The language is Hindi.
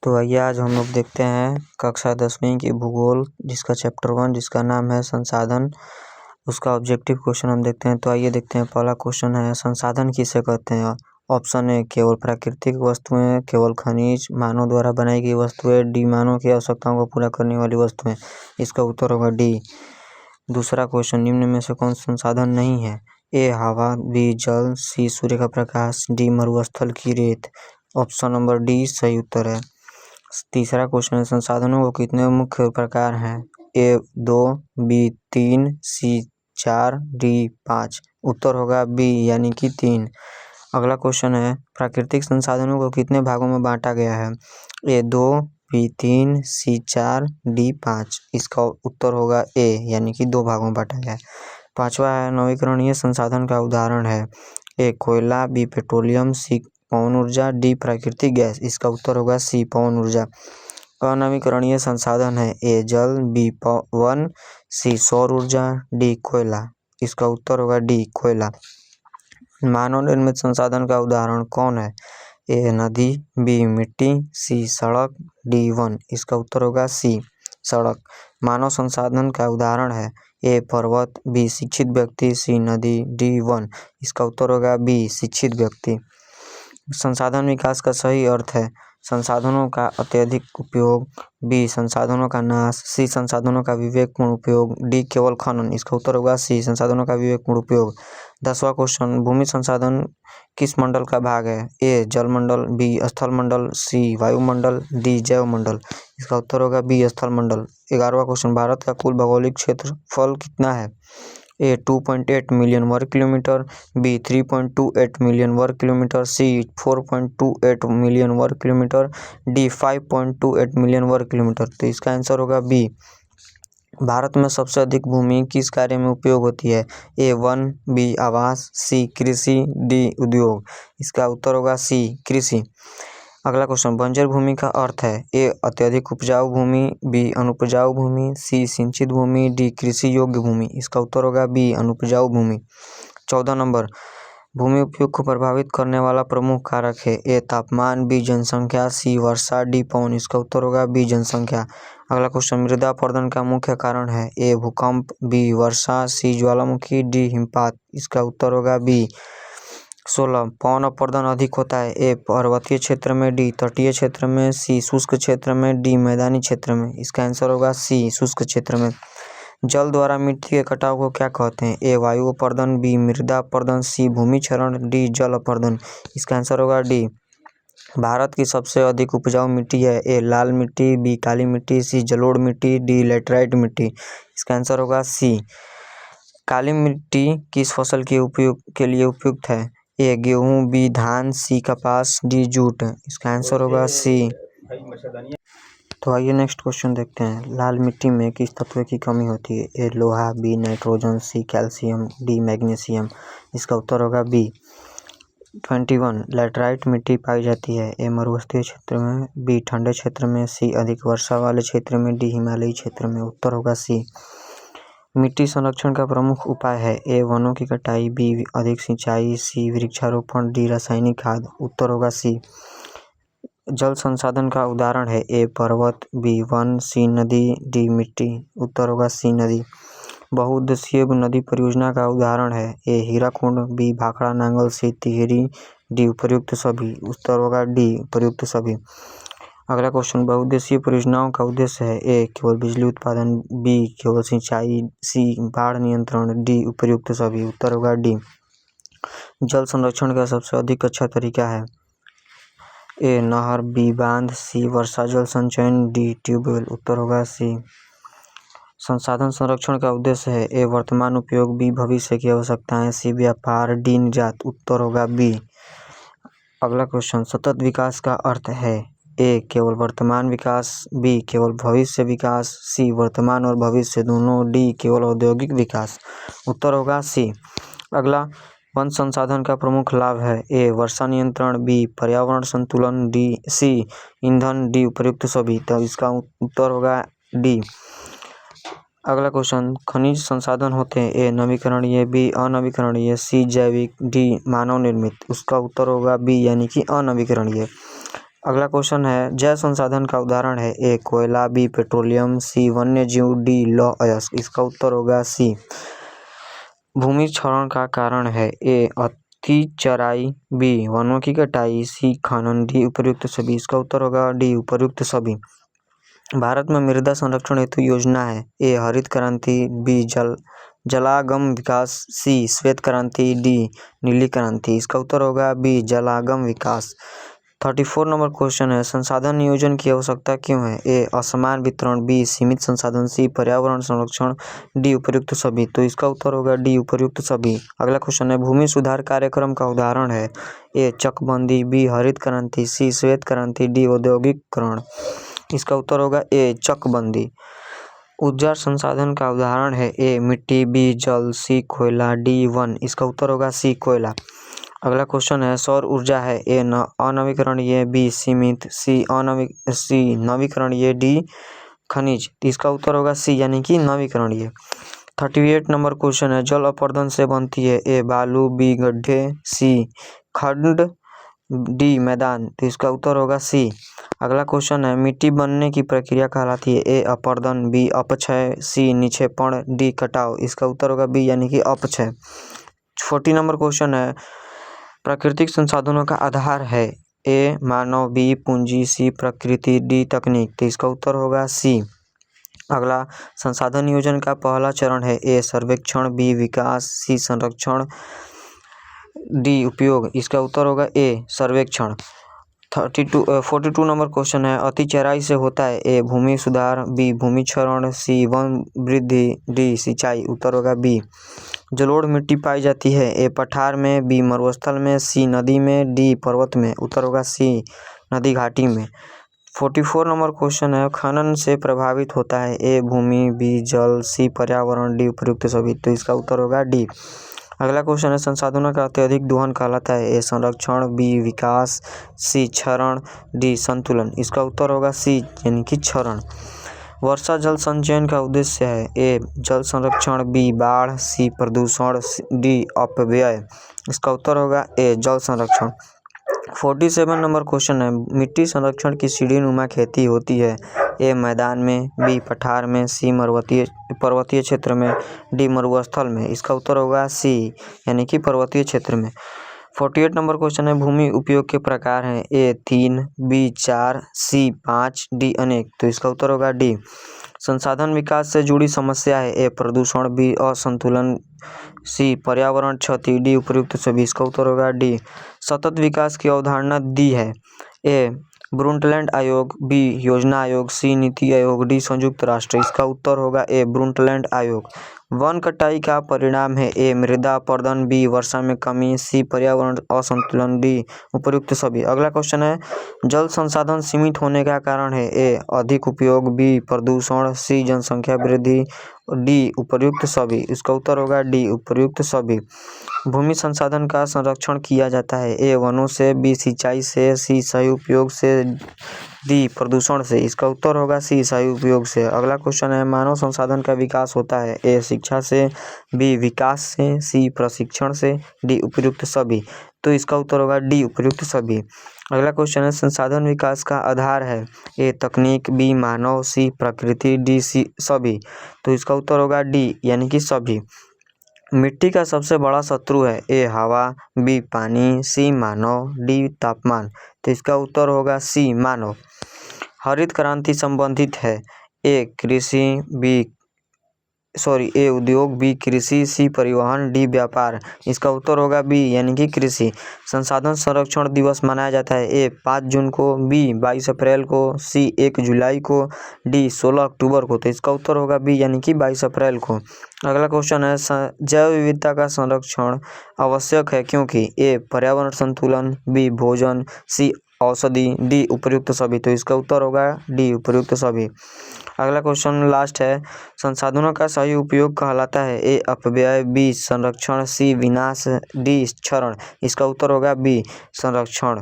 तो आइए आज हम लोग देखते हैं कक्षा 10वीं की भूगोल जिसका चैप्टर 1 जिसका नाम है संसाधन। उसका ऑब्जेक्टिव क्वेश्चन हम देखते हैं। तो आइए देखते हैं, पहला क्वेश्चन है संसाधन किसे कहते हैं। ऑप्शन ए केवल प्राकृतिक वस्तुएं, केवल खनिज, मानव द्वारा बनाई गई वस्तुएं, डी मानव की आवश्यकताओं को पूरा करने वाली वस्तुएं। इसका उत्तर होगा डी। दूसरा क्वेश्चन, निम्न में से कौन संसाधन नहीं है। ए हवा, बी जल, सी सूर्य का प्रकाश, डी मरुस्थल की रेत। ऑप्शन नंबर डी सही उत्तर है। तीसरा क्वेश्चन है संसाधनों को कितने मुख्य प्रकार हैं। ए 2, बी 3, सी 4, डी 5। उत्तर होगा बी यानी कि 3। अगला क्वेश्चन है प्राकृतिक संसाधनों को कितने भागों में बांटा गया है। ए 2, बी 3, सी 4, डी 5। इसका उत्तर होगा ए यानी कि 2 भागों में बांटा गया है। पांचवा है नवीकरणीय संसाधन का उदाहरण है। ए कोयला, बी पेट्रोलियम, सी पवन ऊर्जा, डी प्राकृतिक गैस। इसका उत्तर होगा सी पवन ऊर्जा। अनवीकरणीय संसाधन है ए जल, बी पवन, सी सौर ऊर्जा, डी कोयला। इसका उत्तर होगा डी कोयला। मानव निर्मित संसाधन का उदाहरण कौन है। ए नदी, बी मिट्टी, सी सड़क, डी वन। इसका उत्तर होगा सी सड़क। मानव संसाधन का उदाहरण है ए पर्वत, बी शिक्षित व्यक्ति, सी नदी, डी वन। इसका उत्तर होगा बी शिक्षित व्यक्ति। संसाधन विकास का सही अर्थ है संसाधनों का अत्यधिक उपयोग, बी संसाधनों का नाश, सी संसाधनों का विवेकपूर्ण उपयोग, डी केवल खनन। इसका उत्तर होगा सी संसाधनों का विवेकपूर्ण उपयोग। 10वां क्वेश्चन, भूमि संसाधन किस मंडल का भाग है। ए जल मंडल, बी स्थल मंडल, सी वायुमंडल, डी जैव मंडल। इसका उत्तर होगा बी स्थल मंडल। 11वां क्वेश्चन, भारत का कुल भौगोलिक क्षेत्रफल कितना है। ए 2.8 मिलियन वर्ग किलोमीटर, बी 3.28 मिलियन वर्ग किलोमीटर, सी 4.28 मिलियन वर्ग किलोमीटर, डी 5.28 मिलियन वर्ग किलोमीटर। तो इसका आंसर होगा बी। भारत में सबसे अधिक भूमि किस कार्य में उपयोग होती है। ए वन, बी आवास, सी कृषि, डी उद्योग। इसका उत्तर होगा सी कृषि। अगला क्वेश्चन, बंजर भूमि का अर्थ है ए अत्यधिक उपजाऊ भूमि, बी अनुपजाऊ भूमि, सी सिंचित भूमि, डी कृषि योग्य भूमि। इसका उत्तर होगा बी अनुपजाऊ भूमि। 14 नंबर, भूमि उपयोग को प्रभावित करने वाला प्रमुख कारक है ए तापमान, बी जनसंख्या, सी वर्षा, डी पवन। इसका उत्तर होगा बी जनसंख्या। अगला क्वेश्चन, मृदा अपरदन का मुख्य कारण है ए भूकंप, बी वर्षा, सी ज्वालामुखी, डी हिमपात। इसका उत्तर होगा बी। 16, पवन अपरदन अधिक होता है ए पर्वतीय क्षेत्र में, डी तटीय क्षेत्र में, सी शुष्क क्षेत्र में, डी मैदानी क्षेत्र में। इसका आंसर होगा सी शुष्क क्षेत्र में। जल द्वारा मिट्टी के कटाव को क्या कहते हैं। ए वायु अपरदन, बी मृदा अपरदन, सी भूमि क्षरण, डी जल अपरदन। इसका आंसर होगा डी। भारत की सबसे अधिक उपजाऊ मिट्टी है ए लाल मिट्टी, बी काली मिट्टी, सी जलोढ़ मिट्टी, डी लैटराइट मिट्टी। इसका आंसर होगा सी। काली मिट्टी किस फसल के लिए उपयुक्त है। ए गेहूं, बी धान, सी कपास, डी जूट। इसका आंसर होगा सी। तो आइए नेक्स्ट क्वेश्चन देखते हैं, लाल मिट्टी में किस तत्व की कमी होती है। ए लोहा, B nitrogen, C calcium, D magnesium. इसका उत्तर होगा बी। 21, लैटराइट मिट्टी पाई जाती है ए मरुस्थलीय क्षेत्र में, बी ठंडे क्षेत्र में, सी अधिक वर्षा वाले क्षेत्र में, डी हिमालयी क्षेत्र में। उत्तर होगा सी। मिट्टी संरक्षण का प्रमुख उपाय है ए वनों की कटाई, बी अधिक सिंचाई, सी वृक्षारोपण, डी रासायनिक खाद। उत्तर होगा सी। जल संसाधन का उदाहरण है ए पर्वत, बी वन, सी नदी, डी मिट्टी। उत्तर होगा सी नदी। बहुउद्देशीय नदी परियोजना का उदाहरण है ए हीराकुंड, बी भाखड़ा नांगल, सी तिहरी, डी उपर्युक्त सभी। उत्तर होगा डी उपर्युक्त सभी। अगला क्वेश्चन, बहुउद्देशीय परियोजनाओं का उद्देश्य है ए केवल बिजली उत्पादन, बी केवल सिंचाई, सी बाढ़ नियंत्रण, डी उपर्युक्त सभी। उत्तर होगा डी। जल संरक्षण का सबसे अधिक अच्छा तरीका है ए नहर, बी बांध, सी वर्षा जल संचयन, डी ट्यूबवेल। उत्तर होगा सी। संसाधन संरक्षण का उद्देश्य है ए वर्तमान उपयोग, बी भविष्य की आवश्यकताएं, सी व्यापार, डी निर्यात। उत्तर होगा बी। अगला क्वेश्चन, सतत विकास का अर्थ है ए केवल वर्तमान विकास, बी केवल भविष्य विकास, सी वर्तमान और भविष्य दोनों, डी केवल औद्योगिक विकास। उत्तर होगा सी। अगला, वन संसाधन का प्रमुख लाभ है ए वर्षा नियंत्रण, बी पर्यावरण संतुलन, डी सी ईंधन, डी उपर्युक्त सभी। तो इसका उत्तर होगा डी। अगला क्वेश्चन, खनिज संसाधन होते हैं ए नवीकरणीय, बी अनवीकरणीय, सी जैविक, डी मानव निर्मित। उसका उत्तर होगा बी यानी कि अनवीकरणीय। अगला क्वेश्चन है जैव संसाधन का उदाहरण है ए कोयला, बी पेट्रोलियम, सी वन्य जीव, डी लौह अयस्क। इसका उत्तर होगा सी। भूमि क्षरण का कारण है ए अति चराई, बी वनों की कटाई, सी खनन, डी उपर्युक्त सभी। इसका उत्तर होगा डी उपर्युक्त सभी। भारत में मृदा संरक्षण हेतु योजना है ए हरित क्रांति, बी जलागम विकास, सी श्वेत क्रांति, डी नीली क्रांति। इसका उत्तर होगा बी जलागम विकास। 34 नंबर क्वेश्चन है संसाधन नियोजन की आवश्यकता क्यों है ए असमान वितरण, बी सीमित संसाधन, सी पर्यावरण संरक्षण, डी उपर्युक्त सभी। तो इसका उत्तर होगा डी उपर्युक्त सभी। अगला क्वेश्चन है भूमि सुधार कार्यक्रम का उदाहरण है ए चकबंदी, बी हरित क्रांति, सी श्वेत क्रांति, डी औद्योगिकरण। इसका उत्तर होगा ए चकबंदी। ऊर्जा संसाधन का उदाहरण है ए मिट्टी, बी जल, सी कोयला, डी वन। इसका उत्तर होगा सी कोयला। अगला क्वेश्चन है सौर ऊर्जा है ए अनवीकरणीय, बी सीमित, सी नवीकरणीय, डी खनिज। इसका उत्तर होगा सी यानी कि नवीकरणीय। 38 नंबर क्वेश्चन है जल अपरदन से बनती है ए बालू, बी गड्ढे, सी खंड, डी मैदान। तो इसका उत्तर होगा सी। अगला क्वेश्चन है मिट्टी बनने की प्रक्रिया कहलाती है ए अपरदन, बी अपक्षय, सी निक्षेपण, डी कटाव। इसका उत्तर होगा बी यानी कि अपक्षय। 40 नंबर क्वेश्चन है प्राकृतिक संसाधनों का आधार है ए मानव, बी पूंजी, सी प्रकृति, डी तकनीक। तो इसका उत्तर होगा सी। अगला संसाधन नियोजन का पहला चरण है ए सर्वेक्षण, बी विकास, सी संरक्षण, डी उपयोग। इसका उत्तर होगा ए सर्वेक्षण। 42 नंबर क्वेश्चन है अति चराई से होता है ए भूमि सुधार, बी भूमि क्षरण, सी वन वृद्धि, डी सिंचाई। उत्तर होगा बी। जलोढ़ मिट्टी पाई जाती है ए पठार में, बी मरुस्थल में, सी नदी में, डी पर्वत में। उत्तर होगा सी नदी घाटी में। 44 नंबर क्वेश्चन है खनन से प्रभावित होता है ए भूमि, बी जल, सी पर्यावरण, डी उपयुक्त सभी। तो इसका उत्तर होगा डी। अगला क्वेश्चन है संसाधनों का अत्यधिक दोहन कहलाता है ए संरक्षण, बी विकास, सी क्षरण, डी संतुलन। इसका उत्तर होगा सी यानी कि क्षरण। वर्षा जल संचयन का उद्देश्य है ए जल संरक्षण, बी बाढ़, सी प्रदूषण, डी अपव्यय। इसका उत्तर होगा ए जल संरक्षण। 47 नंबर क्वेश्चन है मिट्टी संरक्षण की सीढ़ी नुमा खेती होती है ए मैदान में, बी पठार में, सी पर्वतीय क्षेत्र में, डी मरुस्थल में। इसका उत्तर होगा सी यानी कि पर्वतीय क्षेत्र में। 48 नंबर क्वेश्चन है भूमि उपयोग के प्रकार हैं ए 3, बी 4, सी 5, डी अनेक। तो इसका उत्तर होगा डी। संसाधन विकास से जुड़ी समस्या है ए प्रदूषण, बी असंतुलन, सी पर्यावरण क्षति, डी उपयुक्त सभी। इसका उत्तर होगा डी। सतत विकास की अवधारणा दी है ए ब्रुंटलैंड आयोग, बी योजना आयोग, सी नीति आयोग, डी संयुक्त राष्ट्र। इसका उत्तर होगा ए ब्रुंटलैंड आयोग। वन कटाई का परिणाम है ए मृदा अपरदन, बी वर्षा में कमी, सी पर्यावरण असंतुलन, डी उपयुक्त सभी। अगला क्वेश्चन है जल संसाधन सीमित होने का कारण है ए अधिक उपयोग, बी प्रदूषण, सी जनसंख्या वृद्धि, डी उपयुक्त सभी। इसका उत्तर होगा डी उपयुक्त सभी। भूमि संसाधन का संरक्षण किया जाता है ए वनों से, बी सिंचाई से, सी सही उपयोग से, डी प्रदूषण से। इसका उत्तर होगा सी सही उपयोग से। अगला क्वेश्चन है मानव संसाधन का विकास होता है ए शिक्षा से, बी विकास से, सी प्रशिक्षण से, डी उपयुक्त सभी। तो इसका उत्तर होगा डी उपयुक्त सभी। अगला क्वेश्चन है संसाधन विकास का आधार है ए तकनीक, बी मानव, सी प्रकृति, डी सी सभी। तो इसका उत्तर होगा डी यानी कि सभी। मिट्टी का सबसे बड़ा शत्रु है ए हवा, बी पानी, सी मानव, डी तापमान। तो इसका उत्तर होगा सी मानव। हरित क्रांति संबंधित है ए कृषि, ए उद्योग, बी कृषि, सी परिवहन, डी व्यापार। इसका उत्तर होगा बी यानी कि कृषि। संसाधन संरक्षण दिवस मनाया जाता है ए 5 जून को, बी 22 अप्रैल को, सी 1 जुलाई को, डी 16 अक्टूबर को। तो इसका उत्तर होगा बी यानी कि 22 अप्रैल को। अगला क्वेश्चन है जैव विविधता का संरक्षण आवश्यक है क्योंकि ए पर्यावरण संतुलन, बी भोजन, सी औषधि, डी उपयुक्त सभी। तो इसका उत्तर होगा डी उपयुक्त सभी। अगला क्वेश्चन लास्ट है संसाधनों का सही उपयोग कहलाता है ए अपव्यय, बी संरक्षण, सी विनाश, डी क्षरण। इसका उत्तर होगा बी संरक्षण।